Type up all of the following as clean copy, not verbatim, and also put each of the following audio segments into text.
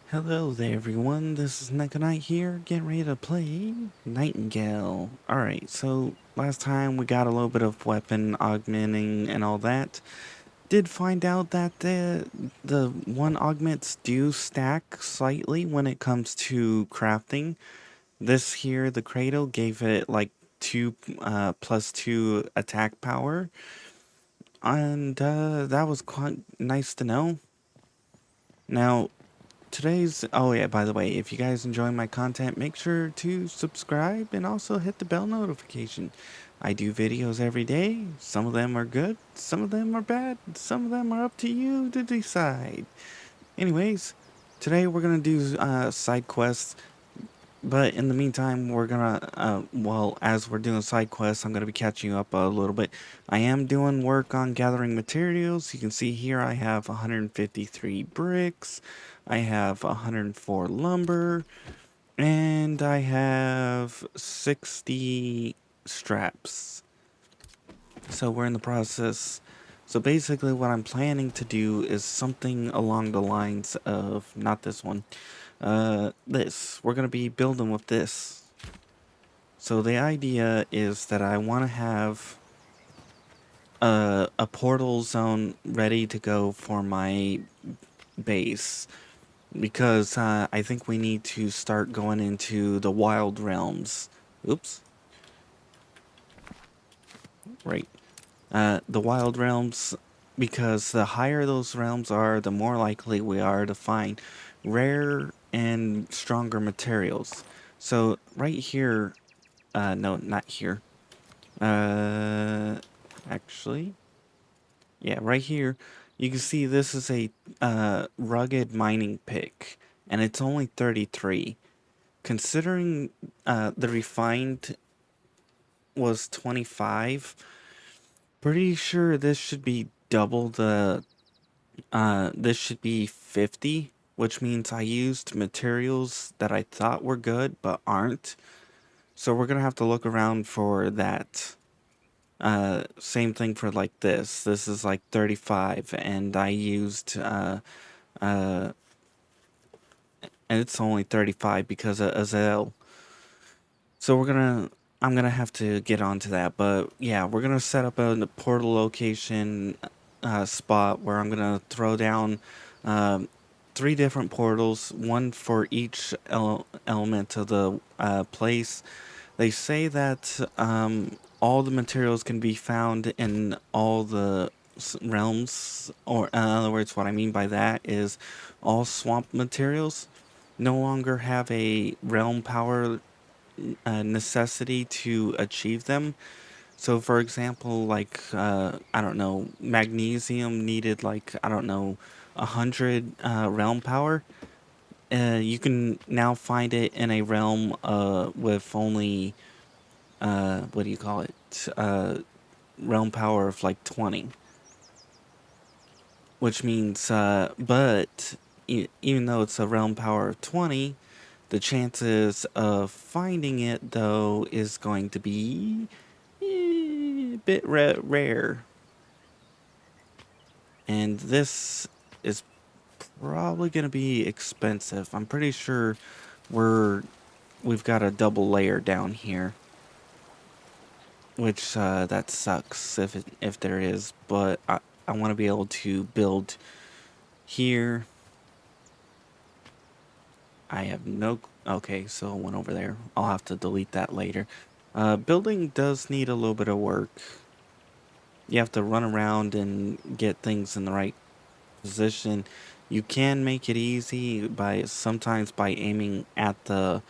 Hello there everyone, this is Neko here, getting ready to play Nightingale. Alright, so last time we got a little bit of weapon augmenting and all that. Did find out that the one augments do stack slightly when it comes to crafting. This here, the cradle, gave it like 2 plus 2 attack power. And that was quite nice to know. Now, oh yeah, by the way, if you guys enjoy my content, make sure to subscribe and also hit the bell notification. I do videos every day. Some of them are good, some of them are bad, some of them are up to you to decide. Anyways, today we're gonna do side quests. But in the meantime, we're gonna, well, as we're doing side quests, I'm gonna be catching you up a little bit. I am doing work on gathering materials. You can see here I have 153 bricks, I have 104 lumber, and I have 60 straps. So we're in the process. So basically what I'm planning to do is something along the lines of, not this one, this. We're going to be building with this. So the idea is that I want to have a portal zone ready to go for my base. Because I think we need to start going into the wild realms. Oops. Right. The wild realms, because the higher those realms are, the more likely we are to find rare and stronger materials. So right here, no, not here. Uh, actually, yeah, right here, you can see this is a rugged mining pick, and it's only 33. Considering the refined was 25, pretty sure this should be double the, this should be 50, which means I used materials that I thought were good but aren't. So we're gonna have to look around for that. Same thing for like this. This is like 35, and I used, uh, and it's only 35 because of Azel. So I'm gonna have to get onto that, but yeah, we're gonna set up a portal location spot where I'm gonna throw down um, 3 different portals, one for each element of the place. They say that all the materials can be found in all the realms, or in other words, what I mean by that is all swamp materials no longer have a realm power necessity to achieve them. So, for example, like, I don't know, magnesium needed, like, I don't know, 100 realm power. You can now find it in a realm with only, what do you call it? Realm power of like 20. Which means, but even though it's a realm power of 20, the chances of finding it, though, is going to be a bit rare. And this is probably going to be expensive. I'm pretty sure we've got a double layer down here, which that sucks if there is. But I want to be able to build here. I have no... Okay, so it went over there. I'll have to delete that later. Building does need a little bit of work. You have to run around and get things in the right position. You can make it easy by sometimes by aiming at the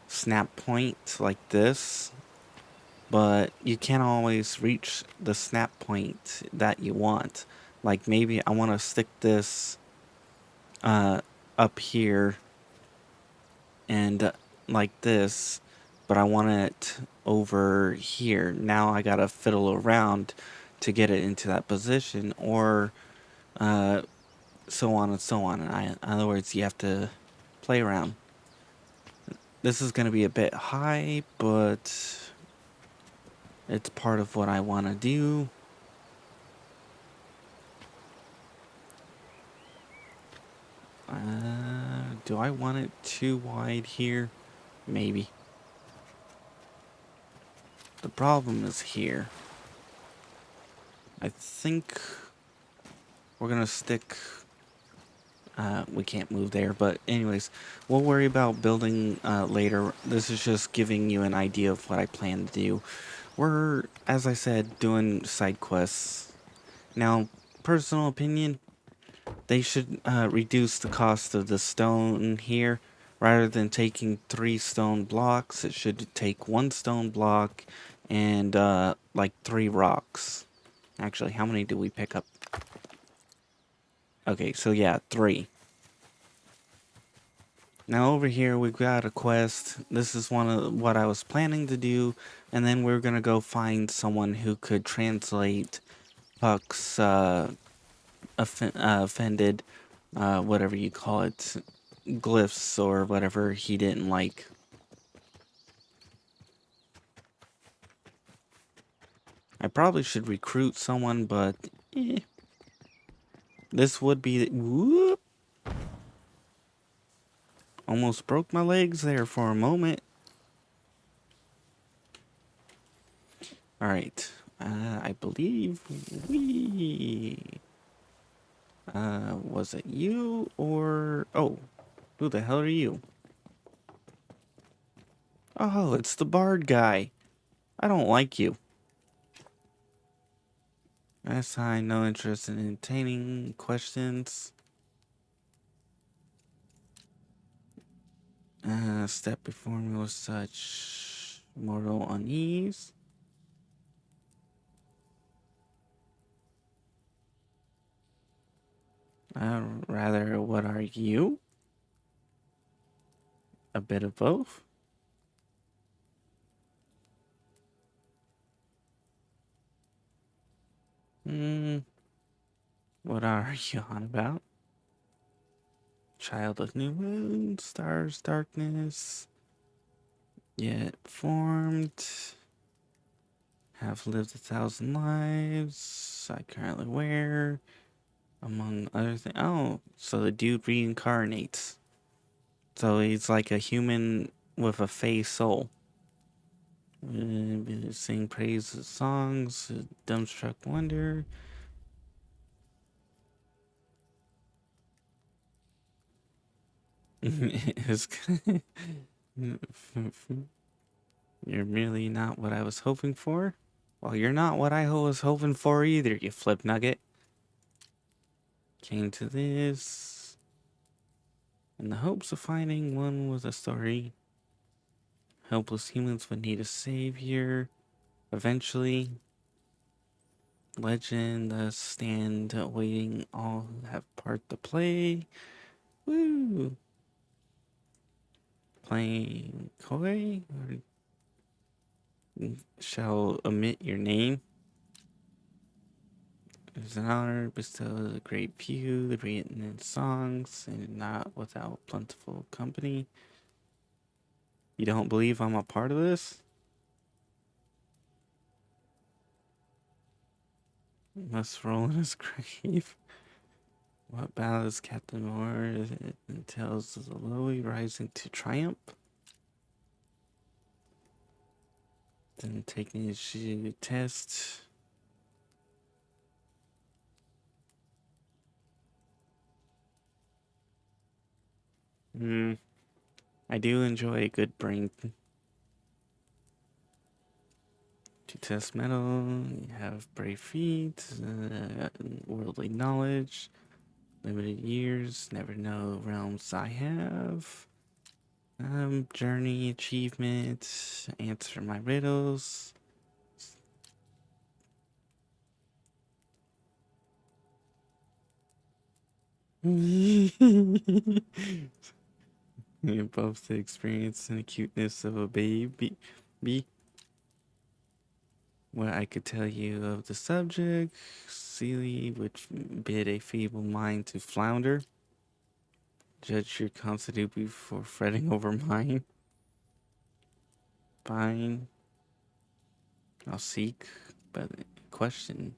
snap point like this, but you can't always reach the snap point that you want. Like maybe I want to stick this uh, up here and like this, but I want it over here. Now I gotta fiddle around to get it into that position, or uh, so on and so on. In other words, you have to play around. This is gonna be a bit high, but it's part of what I want to do. Do I want it too wide here? Maybe. The problem is here. I think we're gonna stick... we can't move there, but anyways, we'll worry about building later. This is just giving you an idea of what I plan to do. We're, as I said, doing side quests. Now, personal opinion, they should reduce the cost of the stone here. Rather than taking 3 stone blocks, it should take 1 stone block and like 3 rocks. Actually, how many do we pick up? Okay, so yeah, 3. Now over here we've got a quest. This is one of what I was planning to do, and then we're gonna go find someone who could translate Puck's offended, whatever you call it, glyphs or whatever he didn't like. I probably should recruit someone, but this would be... Whoop! Almost broke my legs there for a moment. Alright, I believe we... was it you or... Oh, who the hell are you? Oh, it's the bard guy. I don't like you. Assign no interest in entertaining questions. Step before me with such mortal unease. Rather, what are you? A bit of both? What are you on about? Child of new moon, stars, darkness, yet formed, have lived 1,000 lives, I currently wear, among other things. Oh, so the dude reincarnates. So he's like a human with a fey soul. Sing praises songs, dumbstruck wonder. You're really not what I was hoping for? Well, you're not what I was hoping for either, you flip nugget. Came to this in the hopes of finding one with a story. Helpless humans would need a savior. Eventually, legend stand awaiting all who have part to play. Woo! Playing coy? Shall omit your name. It is an honor bestowed a great few, the written in songs, and not without plentiful company. You don't believe I'm a part of this? Must roll in his grave. What battle is Captain Moore? It entails the lowly rising to triumph. Then taking his test. I do enjoy a good brain. To test metal, you have brave feet, worldly knowledge, limited years, never know realms I have. Journey, achievement, answer my riddles. Both the experience and the cuteness of a baby. What I could tell you of the subject, silly, which bid a feeble mind to flounder. Judge your constitute before fretting over mine. Fine. I'll seek, but question,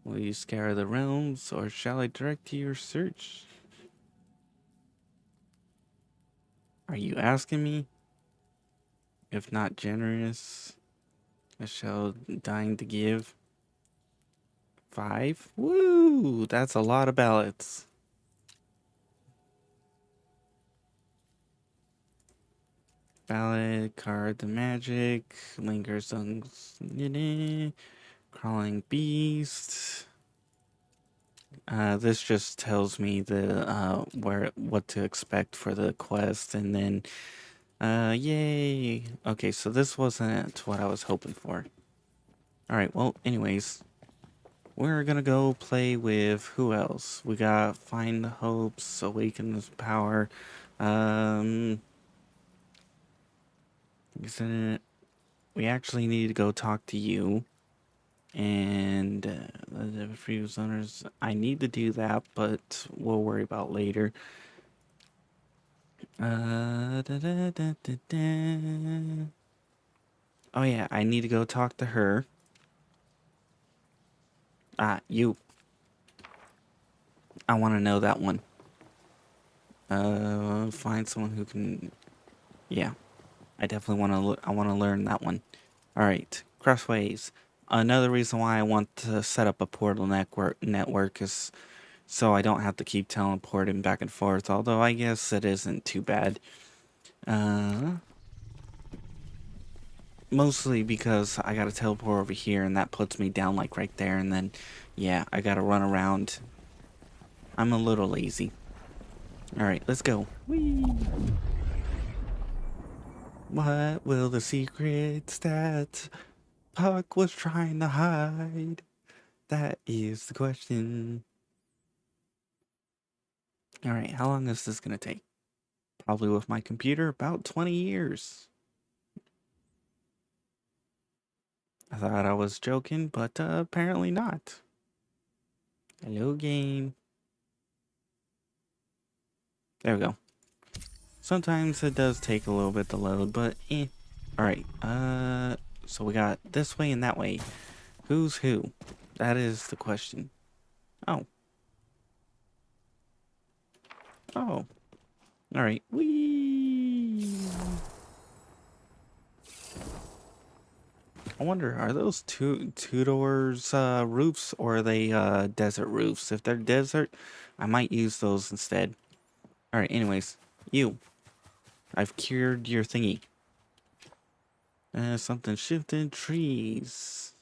will you scour the realms, or shall I direct to your search? Are you asking me? If not generous, I shall dying to give. 5? Woo! That's a lot of ballots. Ballot, card the magic, lingers on crawling beast. This just tells me the what to expect for the quest, and then yay. Okay, so this wasn't what I was hoping for. All right, well, anyways, we're gonna go play with who else? We got Find the Hopes, Awaken this Power. Um, isn't it? We actually need to go talk to you and the previous owners. I need to do that, but we'll worry about later. Da, da, da, da, da. Oh yeah, I need to go talk to her. You. I want to know that one. Find someone who can. Yeah, I definitely want to. I want to learn that one. All right, Crossways. Another reason why I want to set up a portal network is so I don't have to keep teleporting back and forth. Although I guess it isn't too bad. Uh, Mostly because I gotta teleport over here, and that puts me down like right there, and then, yeah, I gotta run around. I'm a little lazy. All right, let's go. Whee! What will the secrets that Puck was trying to hide? That is the question. All right, how long is this gonna take? Probably with my computer, about 20 years. I thought I was joking, but apparently not. Hello, game. There we go. Sometimes it does take a little bit to load, but eh. Alright, so we got this way and that way. Who's who? That is the question. Oh. Oh. Alright. Whee! I wonder, are those two doors roofs, or are they desert roofs? If they're desert, I might use those instead. Alright, anyways. You. I've cured your thingy. Something shifted. Trees.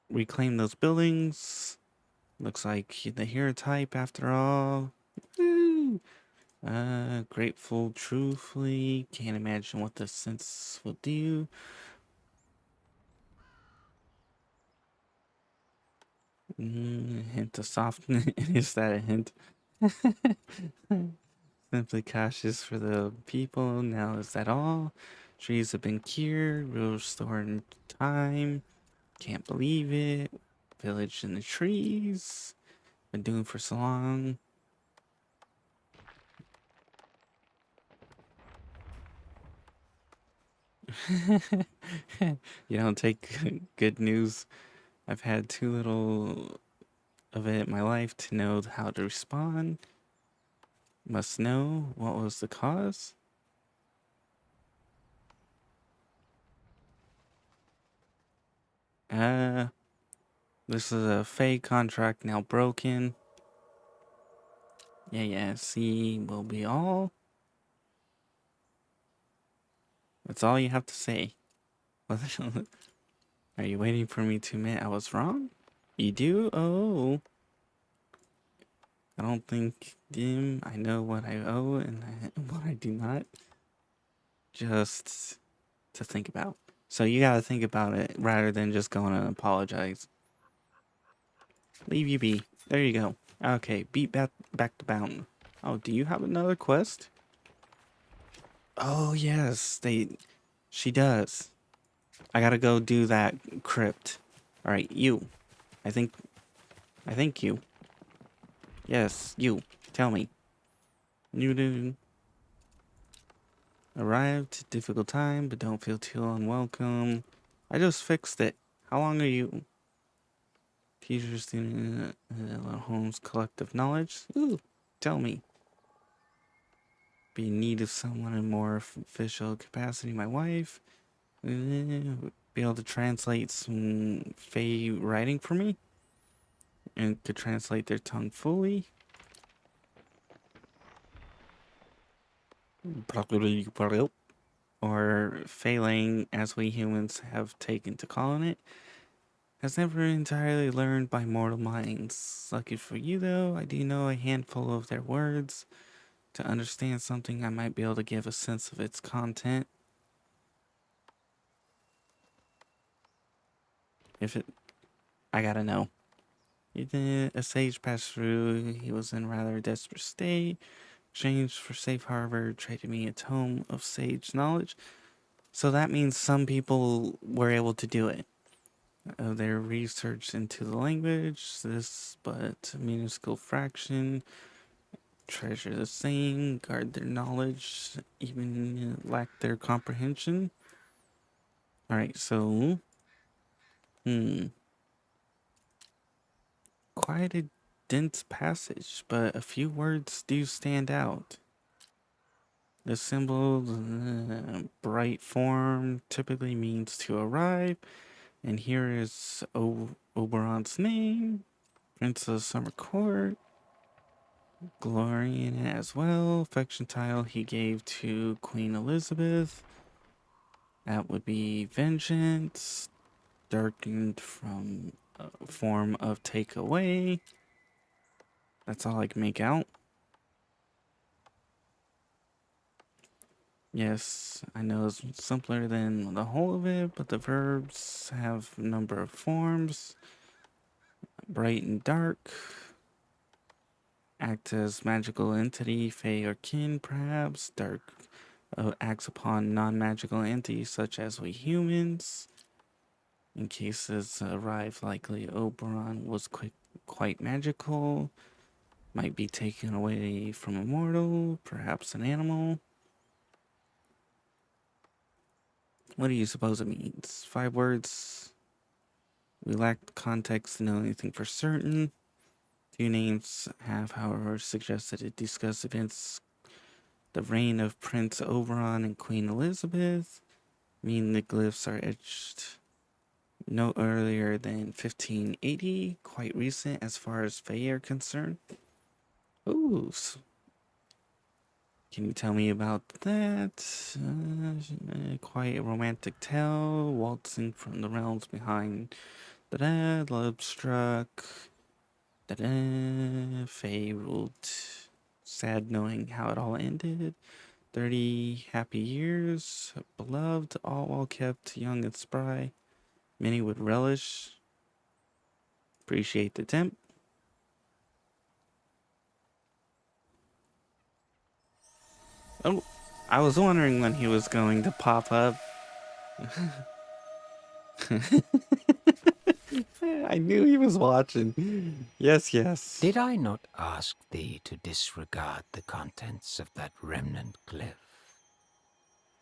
Reclaim those buildings. Looks like the hero type after all. Woo! Grateful, truthfully. Can't imagine what the sense will do. Hint of softness. Is that a hint? Simply cautious for the people. Now is that all? Trees have been cured. Will restore in time. Can't believe it. Village in the trees. Been doing for so long. You don't take good news. I've had too little of it in my life to know how to respond. Must know what was the cause. Uh, this is a fake contract now broken. Yeah, see, will be all. That's all you have to say. Are you waiting for me to admit I was wrong? You do? Oh. I don't think, Dim, I know what I owe and what I do not. Just to think about. So you gotta think about it rather than just going and apologize. Leave you be. There you go. Okay, beat back to Mountain. Oh, do you have another quest? Oh yes, she does. I gotta go do that crypt. Alright, you. I think you. Yes, you. Tell me. You do. Arrived, difficult time, but don't feel too unwelcome. I just fixed it. How long are you? Teacher, student, Holmes, collective knowledge. Ooh, tell me. Be in need of someone in more official capacity. My wife. Be able to translate some Fey writing for me. And could translate their tongue fully. Or failing, as we humans have taken to calling it, has never entirely learned by mortal minds. Lucky for you, though, I do know a handful of their words. To understand something, I might be able to give a sense of its content. If it, I gotta know. A sage passed through. He was in rather a desperate state. Exchanged for safe harbor, traded me a tome of sage knowledge. So that means some people were able to do it. Their research into the language, this but a minuscule fraction. Treasure the same, guard their knowledge, even lack their comprehension. Alright, so. Quite a dense passage, but a few words do stand out. The symbol, bright form, typically means to arrive, and here is Oberon's name, Prince of Summer Court, glory in it as well. Affection title he gave to Queen Elizabeth. That would be vengeance, darkened from a form of takeaway. That's all I can make out. Yes, I know it's simpler than the whole of it, but the verbs have a number of forms. Bright and dark. Act as magical entity, fey or kin, perhaps. Dark acts upon non-magical entities such as we humans. In cases arrive likely Oberon was quite magical. Might be taken away from a mortal, perhaps an animal. What do you suppose it means? 5 words. We lack context to know anything for certain. Few names have, however, suggested to discuss events the reign of Prince Oberon and Queen Elizabeth, meaning the glyphs are etched no earlier than 1580, quite recent as far as Fae are concerned. Ooh, can you tell me about that? Quite a romantic tale, waltzing from the realms behind the dead, love struck. Faye ruled. Sad knowing how it all ended. 30 happy years, beloved, all well kept, young and spry. Many would relish. Appreciate the temp. Oh, I was wondering when he was going to pop up. I knew he was watching. Yes, yes. Did I not ask thee to disregard the contents of that remnant glyph?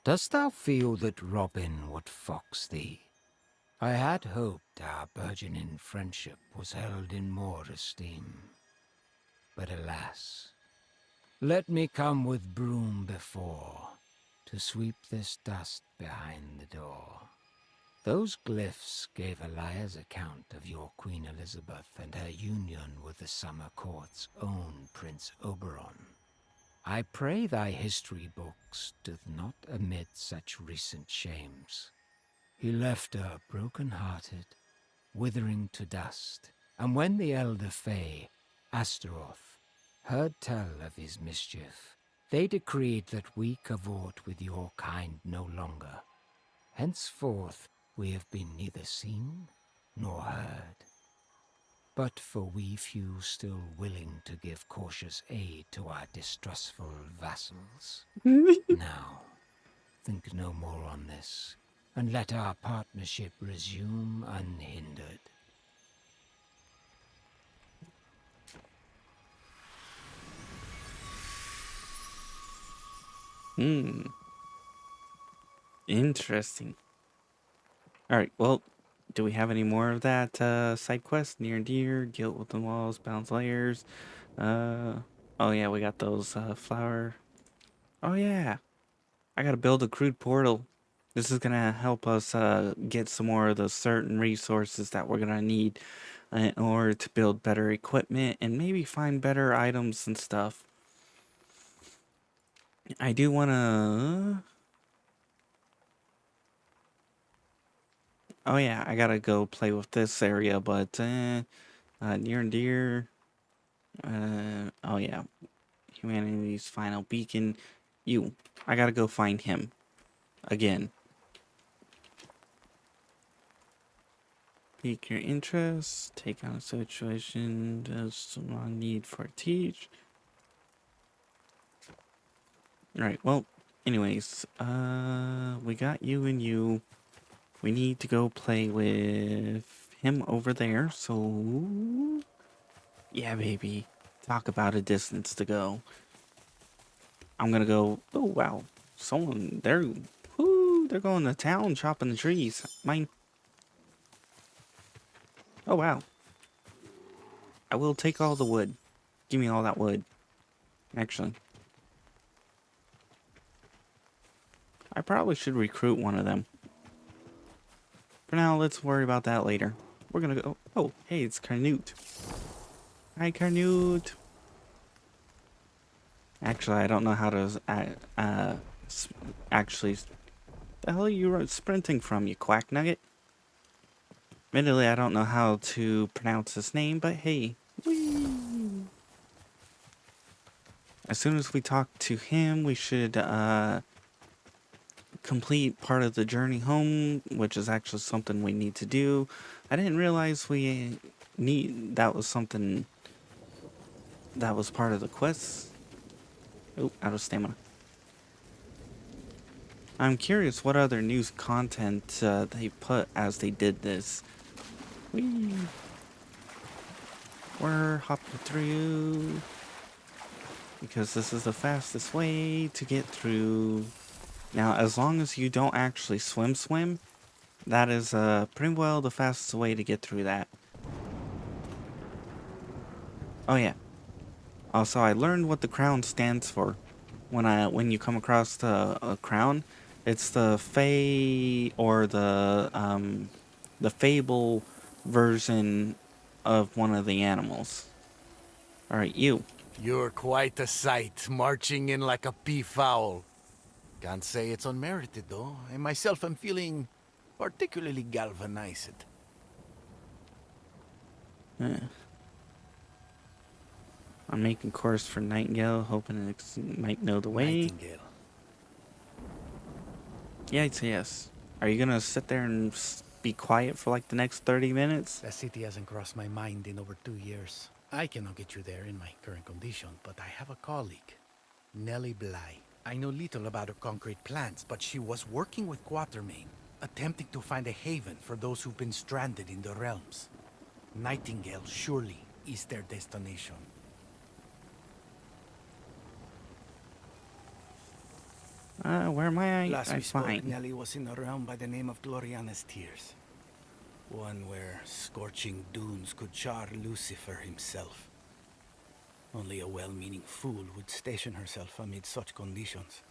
Dost thou feel that Robin would fox thee? I had hoped our burgeoning friendship was held in more esteem. But alas, let me come with broom before, to sweep this dust behind the door. Those glyphs gave a liar's account of your Queen Elizabeth and her union with the Summer Court's own Prince Oberon. I pray thy history books doth not omit such recent shames. He left her broken-hearted, withering to dust, and when the elder Fae, Astaroth, heard tell of his mischief, they decreed that we cavort with your kind no longer. Henceforth we have been neither seen nor heard. But for we few still willing to give cautious aid to our distrustful vassals. Now, think no more on this, and let our partnership resume unhindered. Interesting. Alright, well, do we have any more of that side quest? Near and dear, guilt within walls, bounds layers. Oh yeah, we got those flower Oh yeah, I gotta build a crude portal. This is gonna help us get some more of the certain resources that we're gonna need in order to build better equipment and maybe find better items and stuff. I do wanna. Oh yeah, I gotta go play with this area, but near and dear. Oh yeah, humanity's final beacon. You, I gotta go find him again. Pique your interest. Take on a situation. Does someone need for teach? Alright, well, anyways, we got you and you. We need to go play with him over there, so yeah, baby. Talk about a distance to go. I'm gonna go. Oh wow, someone they're whoo, they're going to town chopping the trees. Mine. Oh wow, I will take all the wood. Give me all that wood. Actually, I probably should recruit one of them. For now, let's worry about that later. We're gonna go. Oh, hey, it's Carnute. Hi, Carnute. Actually, I don't know how to actually. The hell are you sprinting from, you quack nugget? Admittedly, I don't know how to pronounce his name, but hey. Whee! As soon as we talk to him, we should complete part of the journey home, which is actually something we need to do. I didn't realize we need that was something that was part of the quest. Oh, out of stamina. I'm curious what other news content they put as they did this. Whee! We're hopping through because this is the fastest way to get through. Now, as long as you don't actually swim, that is pretty well the fastest way to get through that. Oh yeah. Also, I learned what the crown stands for. When you come across a crown, it's the Fae or the fable version of one of the animals. All right, you. You're quite a sight, marching in like a peafowl. Can't say it's unmerited, though. I myself am feeling particularly galvanized. Uh, I'm making course for Nightingale, hoping it might know the way. Nightingale. Yeah, it's a yes. Are you gonna sit there and be quiet for like the next 30 minutes? The city hasn't crossed my mind in over 2 years. I cannot get you there in my current condition, but I have a colleague, Nellie Bly. I know little about her concrete plans, but she was working with Quatermain, attempting to find a haven for those who've been stranded in the realms. Nightingale surely is their destination. Where am I? Last I'm we spoke, fine. Nellie was in a realm by the name of Gloriana's Tears. One where scorching dunes could char Lucifer himself. Only a well-meaning fool would station herself amid such conditions.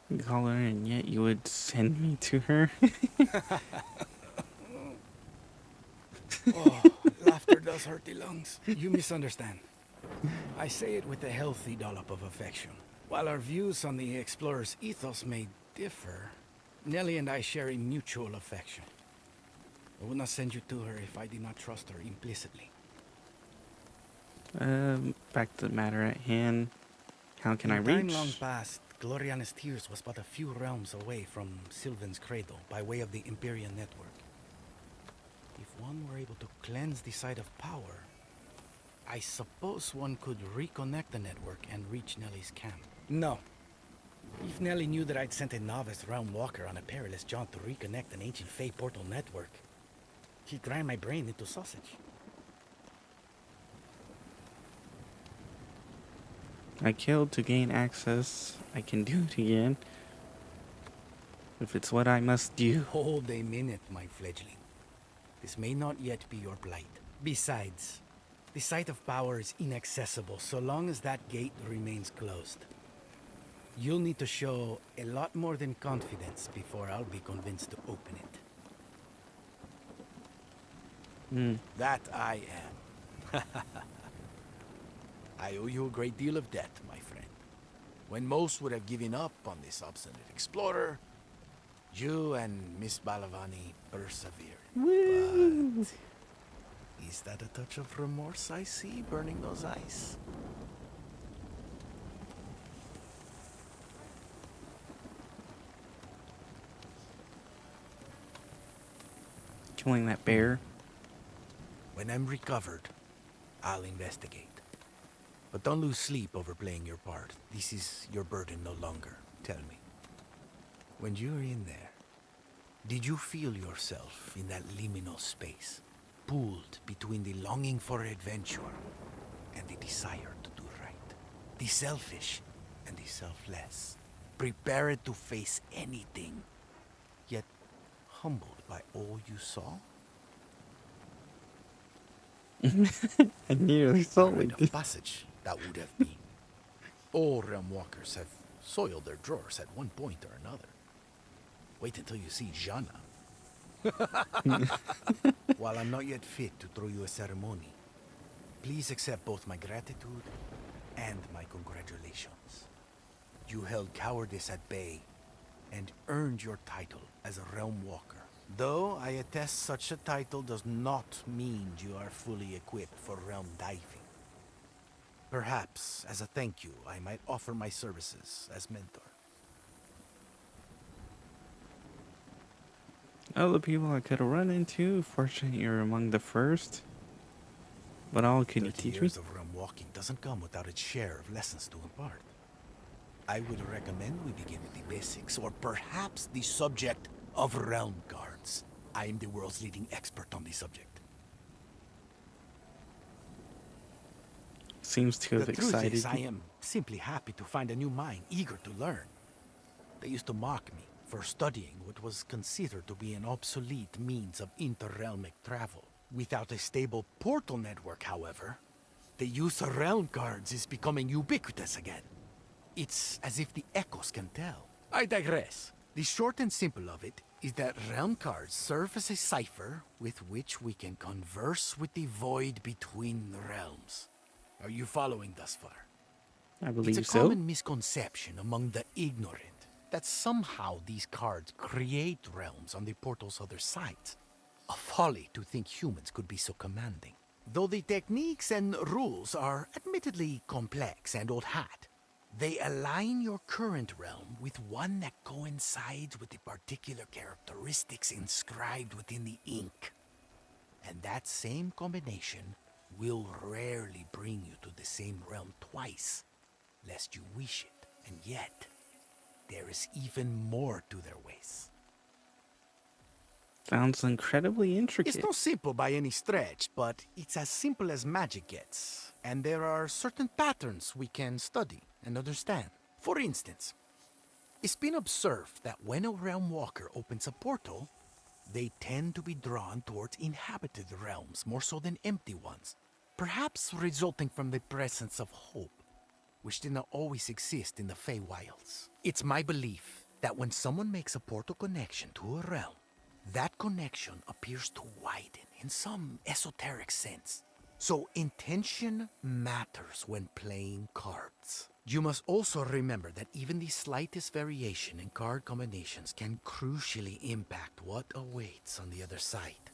You call her and yet you would send me to her? Oh, laughter does hurt the lungs. You misunderstand. I say it with a healthy dollop of affection. While our views on the explorer's ethos may differ, Nellie and I share a mutual affection. I would not send you to her if I did not trust her implicitly. Back to the matter at hand. How can I In time reach? long past, Gloriana's Tears was but a few realms away from Sylvan's Cradle by way of the Imperial network. If one were able to cleanse the site of power, I suppose one could reconnect the network and reach Nellie's camp. No. If Nellie knew that I'd sent a novice realm walker on a perilous jaunt to reconnect an ancient Fey portal network, she'd grind my brain into sausage. I killed to gain access. I can do it again. If it's what I must do. Hold a minute, my fledgling. This may not yet be your plight. Besides, the site of power is inaccessible so long as that gate remains closed. You'll need to show a lot more than confidence before I'll be convinced to open it. Hmm. That I am. I owe you a great deal of debt, my friend. When most would have given up on this obstinate explorer, you and Miss Balavani persevered. Woo! But is that a touch of remorse I see burning those eyes? Killing that bear. When I'm recovered, I'll investigate. But don't lose sleep over playing your part. This is your burden no longer. Tell me. When you're in there, did you feel yourself in that liminal space, pulled between the longing for adventure and the desire to do right? The selfish and the selfless, prepared to face anything, yet humbled by all you saw? I nearly A sold rite it. of passage, that would have been. All realm walkers have soiled their drawers at one point or another. Wait until you see Jana. While I'm not yet fit to throw you a ceremony, please accept both my gratitude and my congratulations. You held cowardice at bay and earned your title as a realm walker. Though I attest such a title does not mean you are fully equipped for realm diving. Perhaps, as a thank you, I might offer my services as mentor. Other people I could have run into. Fortunately, you're among the first. But all can you 30 teach me? years of realm walking doesn't come without its share of lessons to impart. I would recommend we begin with the basics, or perhaps the subject of realm guards. I am the world's leading expert on the subject. Seems to have The truth excited is, I you. am simply happy to find a new mind eager to learn. They used to mock me for studying what was considered to be an obsolete means of interrealmic travel. Without a stable portal network, however, the use of realm guards is becoming ubiquitous again. It's as if the echoes can tell. I digress. The short and simple of it is that realm cards serve as a cipher with which we can converse with the void between the realms. Are you following thus far? I It's believe a so. common misconception among the ignorant that somehow these cards create realms on the portal's other sides. A folly to think humans could be so commanding. Though the techniques and rules are admittedly complex and old hat, they align your current realm with one that coincides with the particular characteristics inscribed within the ink. And that same combination will rarely bring you to the same realm twice, lest you wish it. And yet, there is even more to their ways. Sounds incredibly It's intricate. not simple by any stretch, but it's as simple as magic gets. And there are certain patterns we can study and understand. For instance, it's been observed that when a realm walker opens a portal, they tend to be drawn towards inhabited realms more so than empty ones, perhaps resulting from the presence of hope, which did not always exist in the Feywilds. It's my belief that when someone makes a portal connection to a realm, that connection appears to widen in some esoteric sense. So intention matters when playing cards. You must also remember that even the slightest variation in card combinations can crucially impact what awaits on the other side.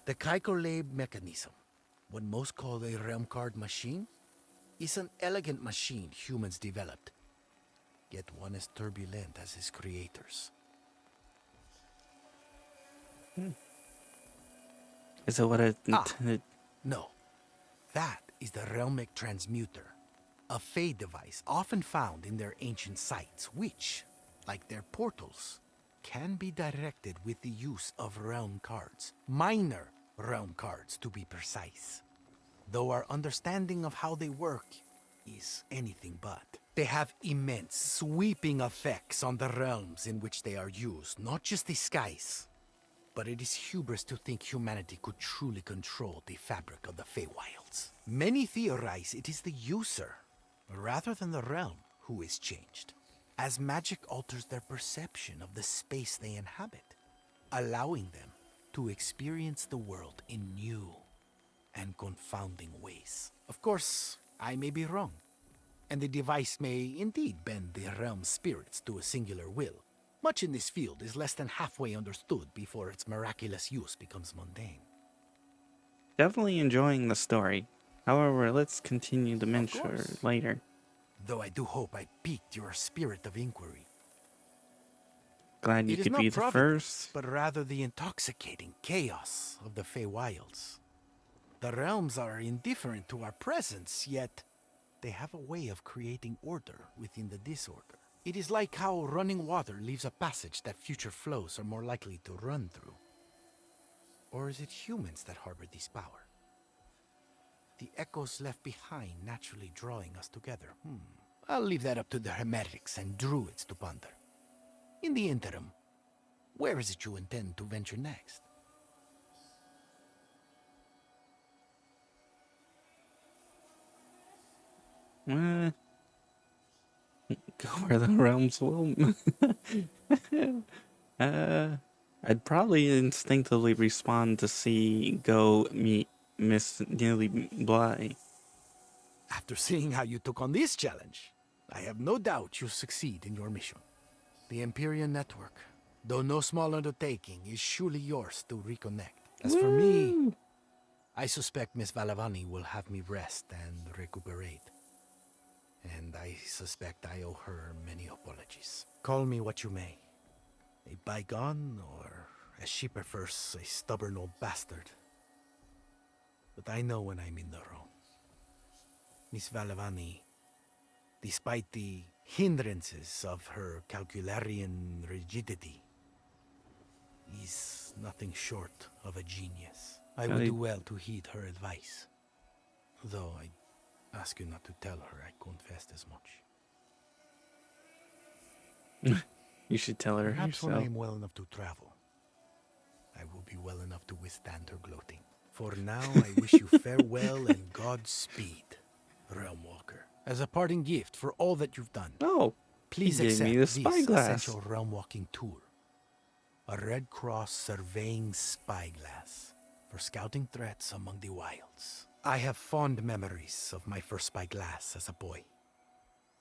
The Kaikolab mechanism, what most call a realm card machine, is an elegant machine humans developed, yet one as turbulent as its creators. Is that what it Ah. intended? No, that is the Realmic Transmuter, a Fey device often found in their ancient sites, which, like their portals, can be directed with the use of realm cards. Minor realm cards, to be precise. Though our understanding of how they work is anything but. They have immense, sweeping effects on the realms in which they are used, not just the skies. But it is hubris to think humanity could truly control the fabric of the Feywilds. Many theorize it is the user, rather than the realm, who is changed. as magic alters their perception of the space they inhabit, allowing them to experience the world in new and confounding ways. Of course, I may be wrong, and the device may indeed bend the realm's spirits to a singular will. Much in this field is less than halfway understood before its miraculous use becomes mundane. Definitely enjoying the story. However, let's continue the Of mention course. later. Though I do hope I piqued your spirit of inquiry. Glad you It is could be not the providence, first. but rather the intoxicating chaos of the Feywilds. The realms are indifferent to our presence, yet they have a way of creating order within the disorder. It is like how running water leaves a passage that future flows are more likely to run through. Or is it humans that harbor this power? The echoes left behind naturally drawing us together. I'll leave that up to the Hermetics and Druids to ponder. In the interim, where is it you intend to venture next? Eh, go where the realms will. I'd probably instinctively respond to see go meet Miss Nearly Bly. After seeing how you took on this challenge, I have no doubt you'll succeed in your mission. The Empyrean Network, though no small undertaking, is surely yours to reconnect. As for me, Woo! I suspect Miss Valavani will have me rest and recuperate. And I suspect I owe her many apologies. Call me what you may. A bygone, or as she prefers, a stubborn old bastard. But I know when I'm in the wrong. Miss Valavani, despite the hindrances of her calcularian rigidity, is nothing short of a genius. I would I- do well to heed her advice. Though I ask you not to tell her I confessed as much. You should tell her Perhaps when I yourself. am well enough to travel, I will be well enough to withstand her gloating. For now, I wish you farewell and Godspeed, Realm Walker. As a parting gift for all that you've done, Oh, please he gave accept me the this spyglass. essential realm walking tour. A Red Cross surveying spyglass for scouting threats among the wilds. I have fond memories of my first spyglass as a boy.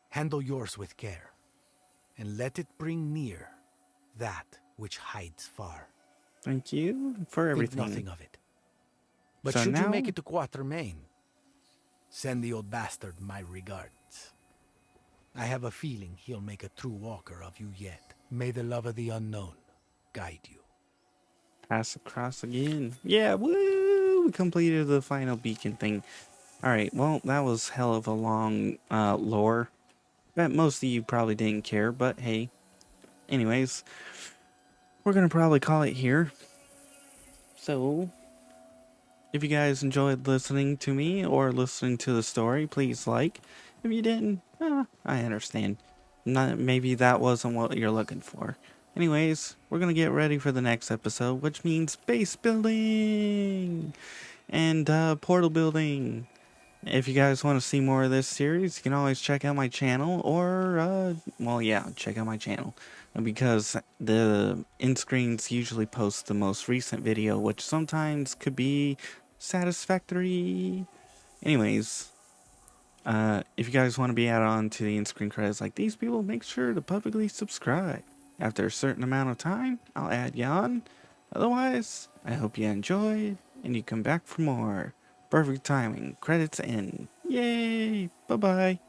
Handle yours with care, and let it bring near that which hides far. Thank you for Think everything. nothing of it. But So should you now- make it to Quatermain, send the old bastard my regards. I have a feeling he'll make a true walker of you yet. May the love of the unknown guide you. Pass across again. Yeah, woo! We completed the final beacon thing. Alright, well, that was hell of a long lore. Bet most of you probably didn't care, but hey. Anyways, we're gonna probably call it here. So, if you guys enjoyed listening to me or listening to the story, please like. If you didn't, I understand. Maybe that wasn't what you're looking for. Anyways, we're gonna get ready for the next episode, which means base building and portal building. If you guys want to see more of this series, you can always check out my channel or, well, yeah, check out my channel. Because the end screens usually post the most recent video, which sometimes could be satisfactory. Anyways, if you guys want to be added on to the end screen credits like these people, make sure to publicly subscribe. After a certain amount of time, I'll add you on. Otherwise, I hope you enjoyed and you come back for more. Perfect timing. Credits in. Yay! Bye-bye.